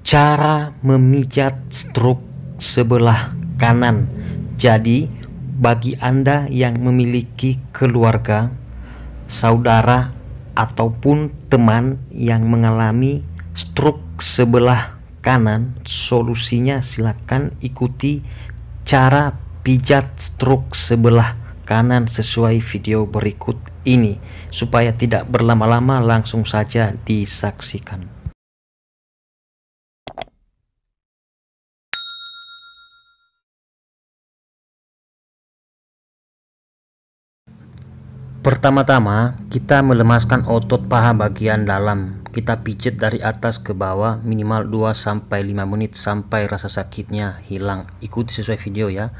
Cara memijat stroke sebelah kanan. Jadi bagi Anda yang memiliki keluarga, saudara ataupun teman yang mengalami stroke sebelah kanan, solusinya silakan ikuti cara pijat stroke sebelah kanan sesuai video berikut ini. Supaya tidak berlama-lama, langsung saja disaksikan. Pertama-tama, kita melemaskan otot paha bagian dalam. Kita pijat dari atas ke bawah minimal 2-5 menit sampai rasa sakitnya hilang. Ikuti sesuai video ya.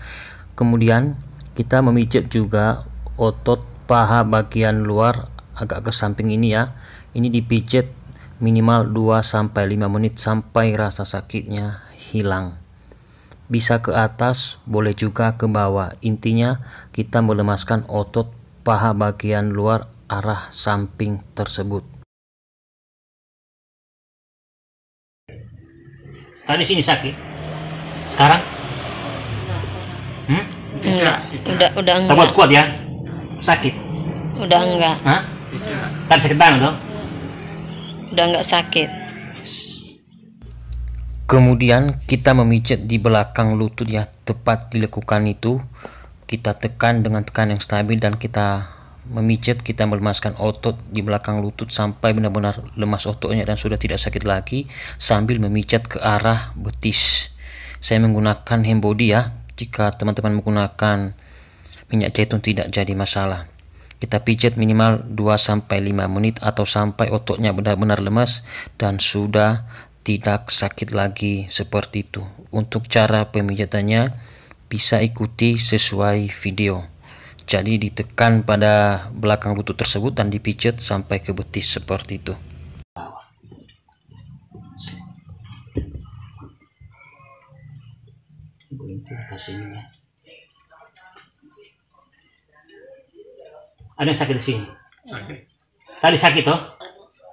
Kemudian kita memijat juga otot paha bagian luar agak ke samping ini ya. Ini dipijat minimal 2-5 menit sampai rasa sakitnya hilang. Bisa ke atas, boleh juga ke bawah. Intinya kita melemaskan otot paha bagian luar arah samping tersebut. Tadi sini sakit. Sekarang? Tidak. Udah enggak. Buat kuat ya. Sakit. Udah enggak. Hah? Tidak. Tadi sakit banget toh? Udah enggak sakit. Kemudian kita memijat di belakang lutut ya, tepat dilekukan itu. Kita tekan dengan tekan yang stabil dan kita memijat, kita melemaskan otot di belakang lutut sampai benar-benar lemas ototnya dan sudah tidak sakit lagi, sambil memijat ke arah betis. Saya menggunakan hand body ya. Jika teman-teman menggunakan minyak zaitun tidak jadi masalah. Kita pijat minimal 2-5 menit atau sampai ototnya benar-benar lemas dan sudah tidak sakit lagi seperti itu. Untuk cara pemijatannya bisa ikuti sesuai video. Jadi ditekan pada belakang lutut tersebut dan dipijat sampai ke betis seperti itu. Ada yang sakit di sini? Sakit. Tadi sakit toh?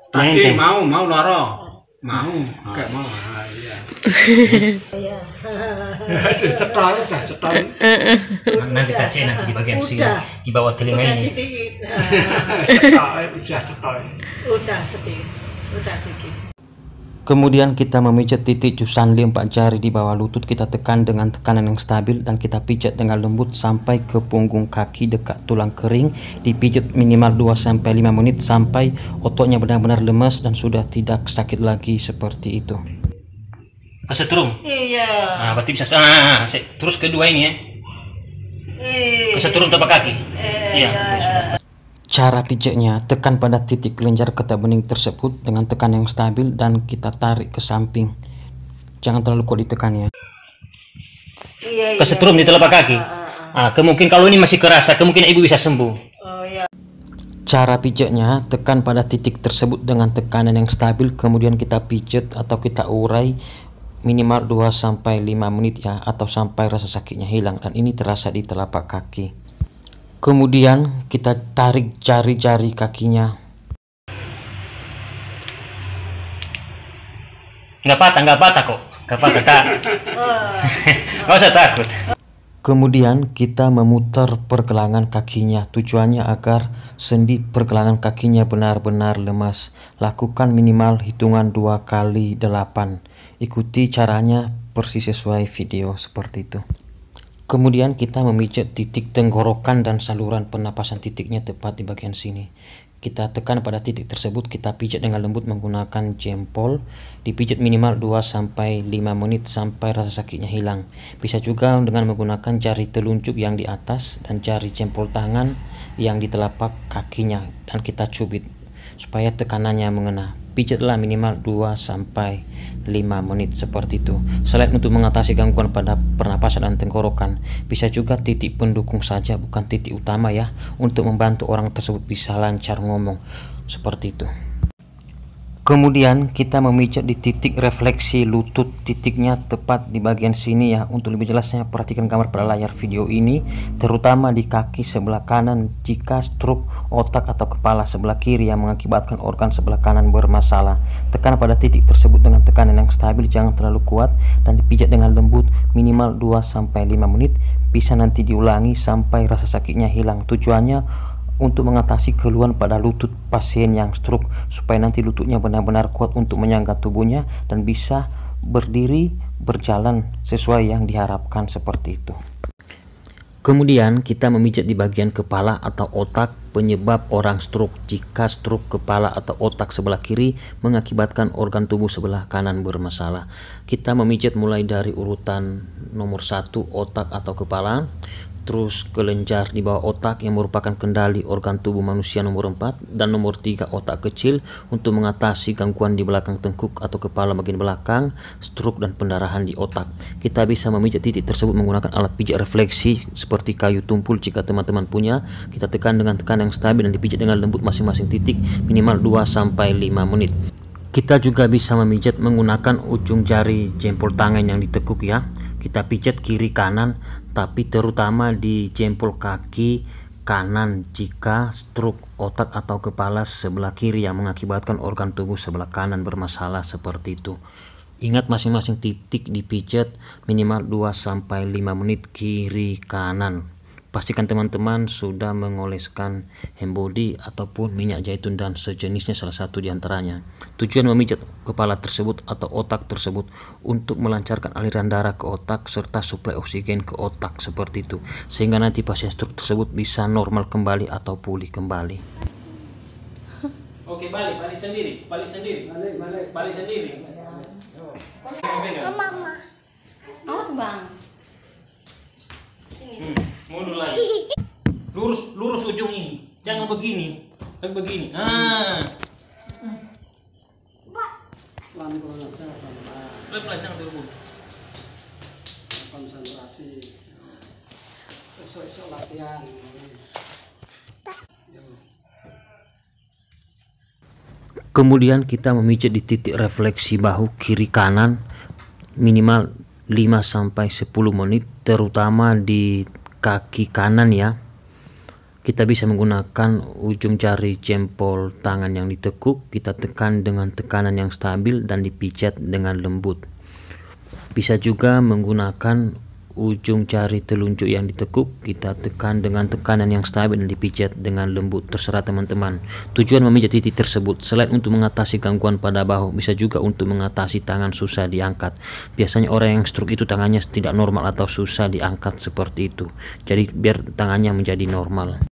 Tadi mau loro. Mau kayak mau. Iya. Cetar. Nanti kita cek nanti di bagian sini, di bawah telinga ini. Udah sedikit. Kemudian kita memijat titik Jussanli 4 jari di bawah lutut. Kita tekan dengan tekanan yang stabil dan kita pijat dengan lembut sampai ke punggung kaki dekat tulang kering. Dipijat minimal 2-5 menit sampai ototnya benar-benar lemas dan sudah tidak sakit lagi seperti itu. Kesetrum? Iya. Nah, berarti bisa terus kedua ini ya. Kesetrum telapak kaki. Iya. Cara pijatnya, tekan pada titik kelenjar getah bening tersebut dengan tekan yang stabil dan kita tarik ke samping. Jangan terlalu kuat ditekan ya. Iya. Kesetrum di telapak kaki. Kemungkinan kalau ini masih kerasa, kemungkinan ibu bisa sembuh. Oh iya. Cara pijatnya, tekan pada titik tersebut dengan tekanan yang stabil, kemudian kita pijat atau kita urai minimal 2-5 menit ya, atau sampai rasa sakitnya hilang dan ini terasa di telapak kaki. Kemudian kita tarik jari-jari kakinya. Nggak patah kok. Nggak patah. Nggak usah takut. Kemudian kita memutar pergelangan kakinya. Tujuannya agar sendi pergelangan kakinya benar-benar lemas. Lakukan minimal hitungan 2 kali 8. Ikuti caranya persis sesuai video seperti itu. Kemudian kita memijat titik tenggorokan dan saluran pernapasan, titiknya tepat di bagian sini. Kita tekan pada titik tersebut, kita pijat dengan lembut menggunakan jempol. Dipijat minimal 2-5 menit sampai rasa sakitnya hilang. Bisa juga dengan menggunakan jari telunjuk yang di atas dan jari jempol tangan yang di telapak kakinya dan kita cubit supaya tekanannya mengena. Pijatlah minimal 2-5 menit seperti itu. Selain untuk mengatasi gangguan pada pernapasan dan tenggorokan, bisa juga titik pendukung saja, bukan titik utama ya, untuk membantu orang tersebut bisa lancar ngomong seperti itu. Kemudian kita memijat di titik refleksi lutut, titiknya tepat di bagian sini ya. Untuk lebih jelasnya perhatikan gambar pada layar video ini, terutama di kaki sebelah kanan jika stroke otak atau kepala sebelah kiri yang mengakibatkan organ sebelah kanan bermasalah. Tekan pada titik tersebut dengan tekanan yang stabil, jangan terlalu kuat, dan dipijat dengan lembut minimal 2-5 menit. Bisa nanti diulangi sampai rasa sakitnya hilang. Tujuannya untuk mengatasi keluhan pada lutut pasien yang stroke, supaya nanti lututnya benar-benar kuat untuk menyangga tubuhnya dan bisa berdiri berjalan sesuai yang diharapkan, seperti itu. Kemudian kita memijat di bagian kepala atau otak penyebab orang stroke. Jika stroke kepala atau otak sebelah kiri mengakibatkan organ tubuh sebelah kanan bermasalah, kita memijat mulai dari urutan nomor 1 otak atau kepala, terus kelenjar di bawah otak yang merupakan kendali organ tubuh manusia nomor 4, dan nomor 3 otak kecil untuk mengatasi gangguan di belakang tengkuk atau kepala bagian belakang, stroke dan pendarahan di otak. Kita bisa memijat titik tersebut menggunakan alat pijat refleksi seperti kayu tumpul jika teman-teman punya. Kita tekan dengan tekanan yang stabil dan dipijat dengan lembut masing-masing titik minimal 2-5 menit. Kita juga bisa memijat menggunakan ujung jari jempol tangan yang ditekuk ya. Kita pijat kiri kanan, tapi terutama di jempol kaki kanan jika stroke otak atau kepala sebelah kiri yang mengakibatkan organ tubuh sebelah kanan bermasalah, seperti itu. Ingat, masing-masing titik dipijat minimal 2-5 menit kiri kanan. Pastikan teman-teman sudah mengoleskan hand body ataupun minyak zaitun dan sejenisnya, salah satu diantaranya. Tujuan memijat kepala tersebut atau otak tersebut untuk melancarkan aliran darah ke otak serta suplai oksigen ke otak, seperti itu, sehingga nanti pasien stroke tersebut bisa normal kembali atau pulih kembali. Oke, balik sendiri, balik sendiri. Mama. Awas bang. Mundur lagi. Lurus ujung ini. Jangan begini. Begini. Pelan-pelan jangan terburu. Konsentrasi. Sesuai latihan. Kemudian kita memijat di titik refleksi bahu kiri kanan minimal 5-10 menit, terutama di kaki kanan ya. Kita bisa menggunakan ujung jari jempol tangan yang ditekuk, kita tekan dengan tekanan yang stabil dan dipijat dengan lembut. Bisa juga menggunakan ujung jari telunjuk yang ditekuk, kita tekan dengan tekanan yang stabil dan dipijat dengan lembut, terserah teman-teman. Tujuan memijat titik tersebut selain untuk mengatasi gangguan pada bahu, bisa juga untuk mengatasi tangan susah diangkat. Biasanya orang yang stroke itu tangannya tidak normal atau susah diangkat, seperti itu. Jadi biar tangannya menjadi normal.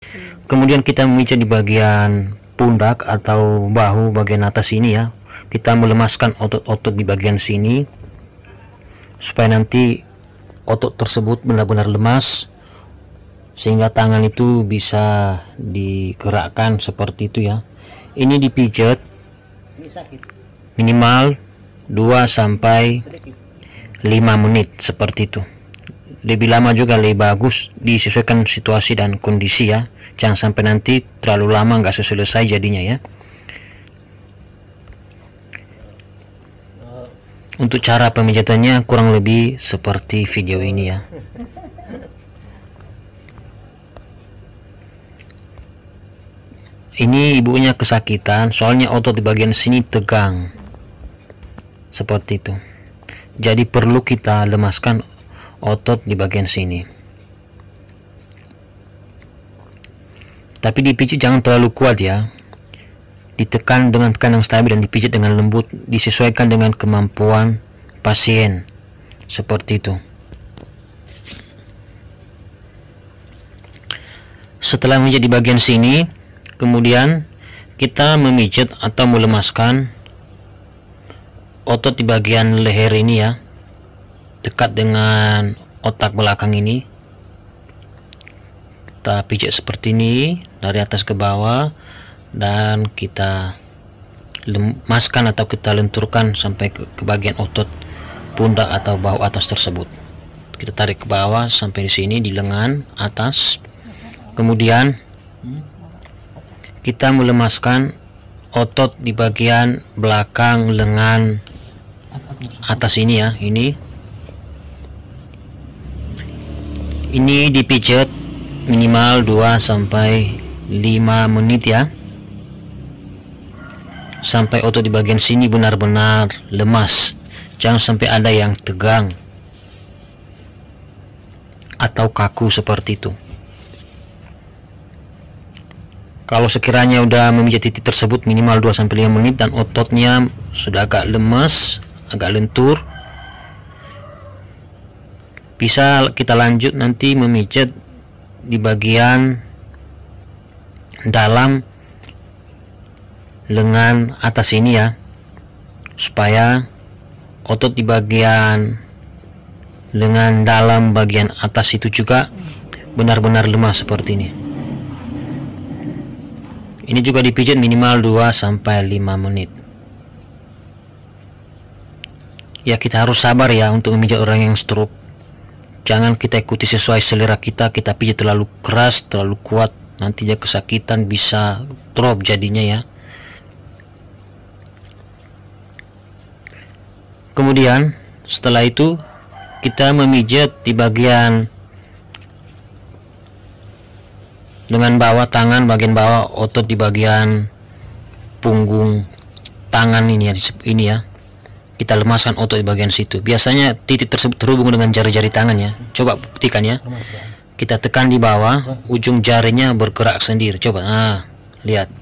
Kemudian kita memijat di bagian pundak atau bahu bagian atas ini ya. Kita melemaskan otot-otot di bagian sini supaya nanti otot tersebut benar-benar lemas sehingga tangan itu bisa digerakkan, seperti itu ya. Ini dipijat minimal 2-5 menit, seperti itu. Lebih lama juga lebih bagus, disesuaikan situasi dan kondisi ya. Jangan sampai nanti terlalu lama nggak selesai jadinya ya. Untuk cara pemijatannya kurang lebih seperti video ini ya. Ini ibunya kesakitan, soalnya otot di bagian sini tegang, seperti itu. Jadi perlu kita lemaskan otot di bagian sini. Tapi dipijit jangan terlalu kuat ya. Ditekan dengan tekanan yang stabil dan dipijat dengan lembut, disesuaikan dengan kemampuan pasien, seperti itu. Setelah memijat di bagian sini, kemudian kita memijat atau melemaskan otot di bagian leher ini ya, dekat dengan otak belakang ini. Kita pijat seperti ini dari atas ke bawah, dan kita lemaskan atau kita lenturkan sampai ke bagian otot pundak atau bahu atas tersebut. Kita tarik ke bawah sampai di sini di lengan atas. Kemudian kita melemaskan otot di bagian belakang lengan atas ini ya. Ini dipijat minimal 2-5 menit ya, sampai otot di bagian sini benar-benar lemas. Jangan sampai ada yang tegang atau kaku seperti itu. Kalau sekiranya udah memijat titik tersebut minimal 2-5 menit dan ototnya sudah agak lemas, agak lentur, bisa kita lanjut nanti memijat di bagian dalam lengan atas ini ya, supaya otot di bagian lengan dalam bagian atas itu juga benar-benar lemas seperti ini. Ini juga dipijat minimal 2-5 menit. Ya, kita harus sabar ya untuk memijat orang yang stroke. Jangan kita ikuti sesuai selera kita pijat terlalu keras, terlalu kuat, nanti dia kesakitan, bisa drop jadinya ya. Kemudian setelah itu kita memijat di bagian dengan bawah tangan, bagian bawah otot di bagian punggung tangan ini ya, kita lemaskan otot di bagian situ. Biasanya titik tersebut terhubung dengan jari-jari tangan ya. Coba buktikan ya, kita tekan di bawah, ujung jarinya bergerak sendiri. Coba, lihat.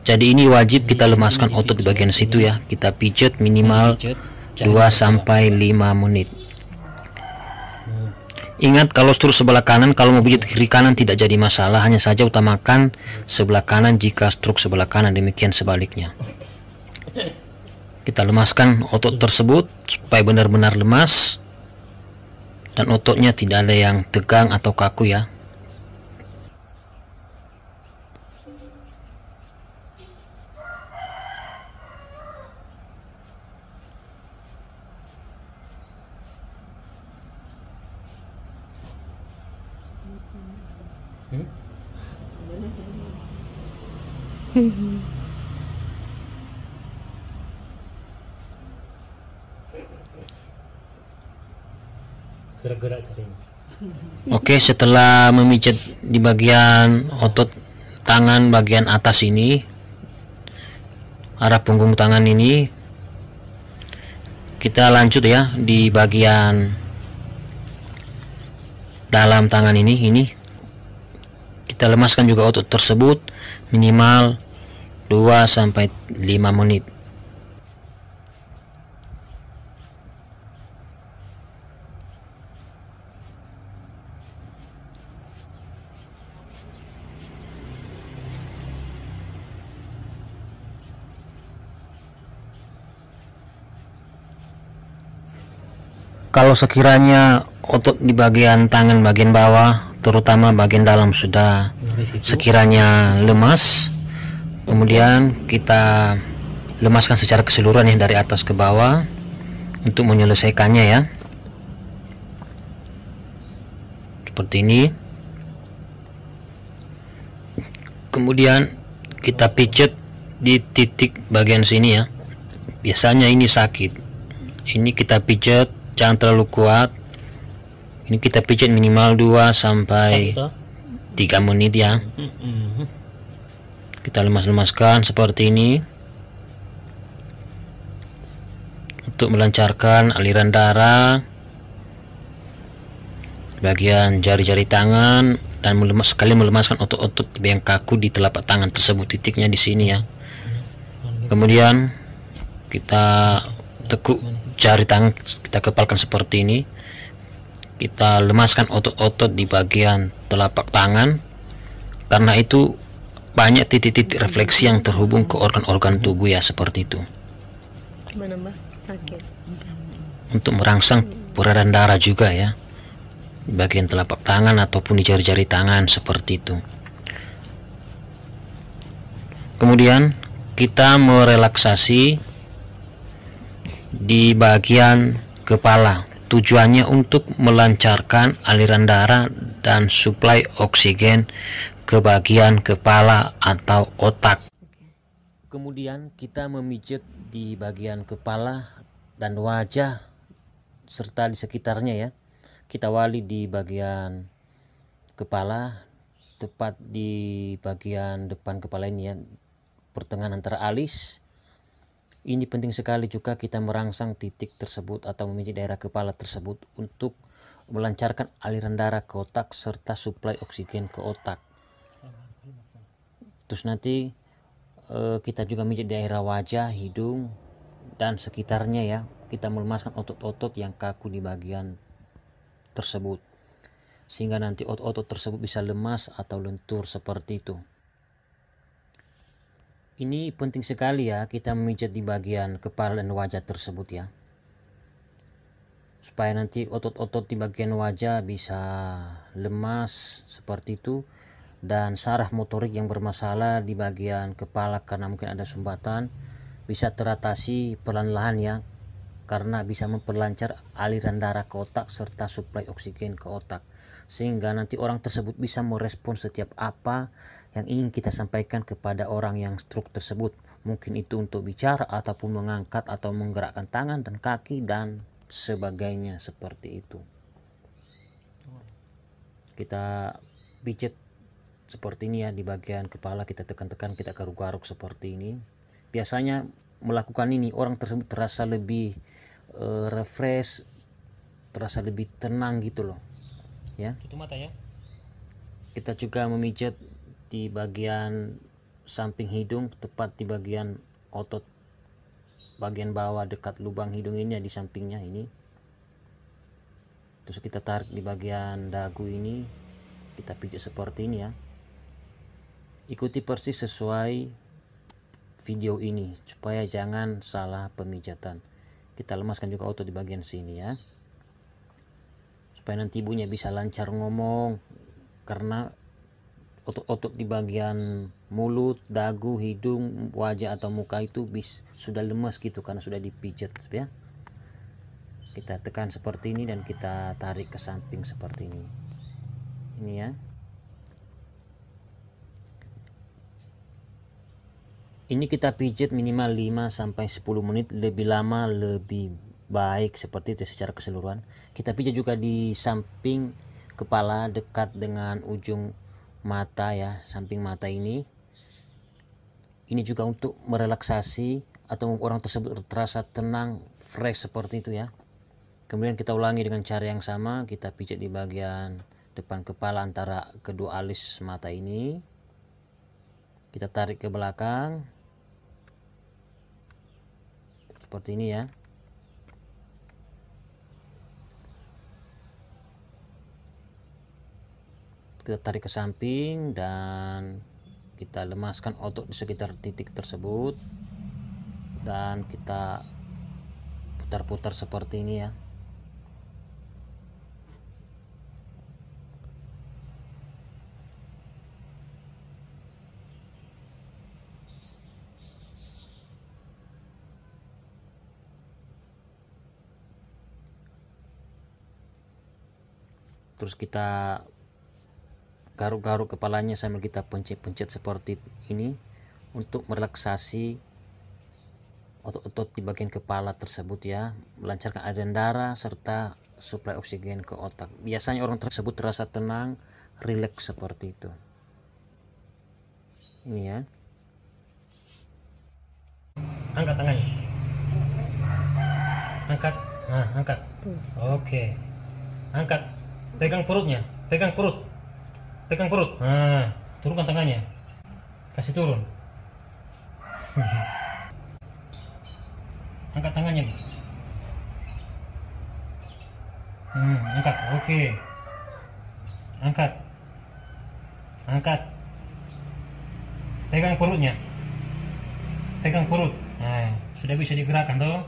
Jadi ini wajib kita lemaskan otot di bagian situ ya. Kita pijat minimal 2-5 menit. Ingat, kalau stroke sebelah kanan, kalau mau pijat kiri kanan tidak jadi masalah, hanya saja utamakan sebelah kanan jika stroke sebelah kanan, demikian sebaliknya. Kita lemaskan otot tersebut supaya benar-benar lemas dan ototnya tidak ada yang tegang atau kaku ya. Gerak-gerak tadi. Oke, setelah memijat di bagian otot tangan bagian atas ini, arah punggung tangan ini, kita lanjut ya di bagian dalam tangan ini kita lemaskan juga otot tersebut minimal 2-5 menit. Kalau sekiranya otot di bagian tangan bagian bawah, terutama bagian dalam sudah sekiranya lemas, kemudian kita lemaskan secara keseluruhan ya, dari atas ke bawah untuk menyelesaikannya ya. Seperti ini. Kemudian kita pijat di titik bagian sini ya. Biasanya ini sakit. Ini kita pijat, jangan terlalu kuat. Ini kita pijat minimal 2-3 menit ya. Kita lemas-lemaskan seperti ini untuk melancarkan aliran darah bagian jari-jari tangan dan sekali melemaskan otot-otot yang kaku di telapak tangan tersebut, titiknya di sini ya. Kemudian kita tekuk jari tangan, kita kepalkan seperti ini. Kita lemaskan otot-otot di bagian telapak tangan, karena itu banyak titik-titik refleksi yang terhubung ke organ-organ tubuh ya, seperti itu. Gimana Mbak? Sakit. Untuk merangsang peredaran darah juga ya, di bagian telapak tangan ataupun di jari-jari tangan seperti itu. Kemudian kita merelaksasi di bagian kepala. Tujuannya untuk melancarkan aliran darah dan suplai oksigen ke bagian kepala atau otak. Kemudian kita memijat di bagian kepala dan wajah serta di sekitarnya ya. Kita wali di bagian kepala, tepat di bagian depan kepala ini ya, pertengahan antara alis. Ini penting sekali juga kita merangsang titik tersebut atau memijat daerah kepala tersebut untuk melancarkan aliran darah ke otak serta suplai oksigen ke otak. Terus nanti kita juga memijat daerah wajah, hidung, dan sekitarnya ya. Kita melemaskan otot-otot yang kaku di bagian tersebut, sehingga nanti otot-otot tersebut bisa lemas atau lentur seperti itu. Ini penting sekali ya, kita memijat di bagian kepala dan wajah tersebut ya, supaya nanti otot-otot di bagian wajah bisa lemas seperti itu, dan saraf motorik yang bermasalah di bagian kepala karena mungkin ada sumbatan bisa teratasi perlahan-lahan ya, karena bisa memperlancar aliran darah ke otak serta suplai oksigen ke otak, sehingga nanti orang tersebut bisa merespon setiap apa yang ingin kita sampaikan kepada orang yang stroke tersebut. Mungkin itu untuk bicara ataupun mengangkat atau menggerakkan tangan dan kaki dan sebagainya seperti itu. Kita pijat seperti ini ya, di bagian kepala kita tekan-tekan, kita garuk-garuk seperti ini. Biasanya melakukan ini orang tersebut terasa lebih refresh, terasa lebih tenang gitu loh ya. Itu mata ya. Kita juga memijat di bagian samping hidung, tepat di bagian otot bagian bawah dekat lubang hidung ini ya, di sampingnya ini. Terus kita tarik di bagian dagu ini, kita pijat seperti ini ya. Ikuti persis sesuai video ini supaya jangan salah pemijatan. Kita lemaskan juga otot di bagian sini ya, supaya nanti ibunya bisa lancar ngomong, karena otot-otot di bagian mulut, dagu, hidung, wajah atau muka itu sudah lemas gitu karena sudah dipijat ya. Kita tekan seperti ini dan kita tarik ke samping seperti ini. Ini ya. Ini kita pijat minimal 5-10 menit, lebih lama lebih baik seperti itu secara keseluruhan. Kita pijat juga di samping kepala dekat dengan ujung mata ya, samping mata ini. Ini juga untuk merelaksasi atau orang tersebut terasa tenang, fresh seperti itu ya. Kemudian kita ulangi dengan cara yang sama, kita pijat di bagian depan kepala antara kedua alis mata ini. Kita tarik ke belakang seperti ini ya. Kita tarik ke samping dan kita lemaskan otot di sekitar titik tersebut, dan kita putar-putar seperti ini ya. Terus kita garuk-garuk kepalanya sambil kita pencet-pencet seperti ini untuk merelaksasi otot-otot di bagian kepala tersebut ya, melancarkan aliran darah serta suplai oksigen ke otak. Biasanya orang tersebut terasa tenang, rileks seperti itu. Ini ya. Angkat tangannya. Angkat. Nah, angkat. Oke. Angkat. Pegang perutnya. Pegang perut. Pegang perut. Nah, turunkan tangannya. Kasih turun. Angkat tangannya. Angkat. Oke. Angkat. Angkat. Pegang perutnya. Pegang perut. Nah, sudah bisa digerakkan toh.